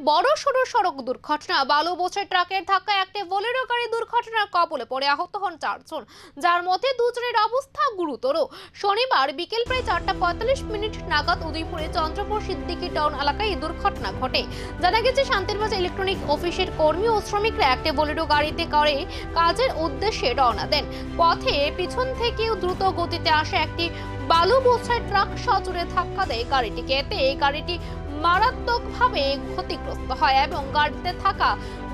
বড়সড় সড়ক দুর্ঘটনা। বালু বোঝাই ট্রাকের ধাক্কায় একটি বোলেরো গাড়ি দুর্ঘটনার কবলে পড়ে আহত হন 4 জন, যার মধ্যে দুজনের অবস্থা গুরুতর। শনিবার বিকেল প্রায় 4:45 নাগাদ উদয়পুরে চন্দ্রপুর সিদ্দিকী টাউন এলাকায় এই দুর্ঘটনা ঘটে। জানা গেছে, শান্তিরবাজার ইলেকট্রনিক অফিসের কর্মী ও শ্রমিকরা একটি বোলেরো গাড়িতে করে কাজের উদ্দেশ্যে রওনা দেন। পথে পিছন থেকে দ্রুত গতিতে আসে একটি বালু বোঝাই ট্রাক সজোরে ধাক্কা দেয় গাড়িটিকে। এতে গাড়িটি মারাত্মকভাবে ক্ষতিগ্রস্ত হয় এবং গাড়িতে থাকা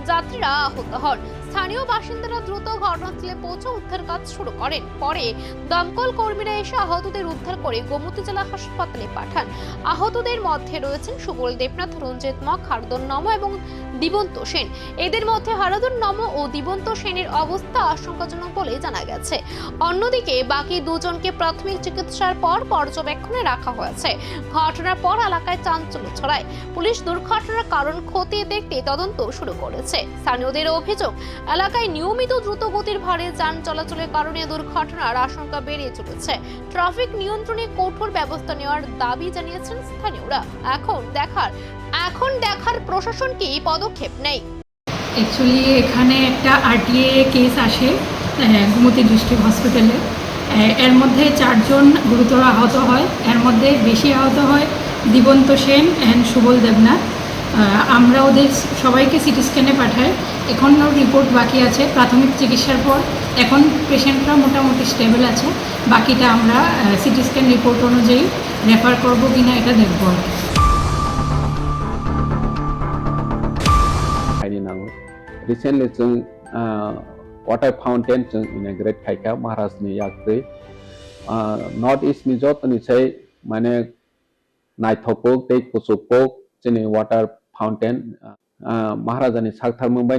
যাত্রীরা আহত হন। স্থানীয় বাসিন্দারা দ্রুত ঘটনাস্থলে পৌঁছে উদ্ধার কাজ শুরু করেন। পরে দমকল কর্মীরা এসে আহতদের উদ্ধার করে গোমতী জেলা হাসপাতালে পাঠান। আহতদের মধ্যে রয়েছেন সুবল দেবনাথ, রঞ্জিত মক, হারদন নম এবং দিবন্ত সেন। এদের মধ্যে হারদন নম ও দিবন্ত সেনের অবস্থা আশঙ্কাজনক বলে জানা গেছে। অন্যদিকে বাকি দুজনকে প্রাথমিক চিকিৎসার পর পর্যবেক্ষণে রাখা হয়েছে। ঘটনার পর এলাকায় চাঞ্চল্য ছড়ায়। পুলিশ দুর্ঘটনার কারণ খতিয়ে দেখতে তদন্ত শুরু করেছে। স্থানীয়দের অভিযোগ, এলাকায় নিয়মিত দ্রুত গতির ভারী যান চলাচলের কারণে দুর্ঘটনার আশঙ্কা বেড়ে চলেছে। ট্রাফিক নিয়ন্ত্রণে কঠোর ব্যবস্থা নেওয়ার দাবি জানিয়েছেন স্থানীয়রা। এখন দেখার প্রশাসন কি পদক্ষেপ নেয়। অ্যাকচুয়ালি এখানে একটা আরটিএ কেস আসে গোমতী ডিস্ট্রিক্ট হসপিটালে। এর মধ্যে 4 জন গুরুতর আহত হয়। এর মধ্যে বেশি আহত হয় দিবন্ত সেন অ্যান্ড সুবল দেবনাথ। আমরা ওদের সবাইকে সিটি স্ক্যানে পাঠাই। এখনও রিপোর্ট বাকি আছে প্রাথমিক চিকিৎসার পর। এখন পেশেন্টরা মোটামুটি স্টেবল আছে। বাকিটা আমরা সিটি স্ক্যান রিপোর্ট অনুযায়ী রেফার করবো কিনা এটা দেখব। Recently, water fountain inaugurate kaika Maharashtra ni yakri North East ni jot ni say mane naithopok tei kusupok chini water fountain Maharaja ni sakthar Mumbai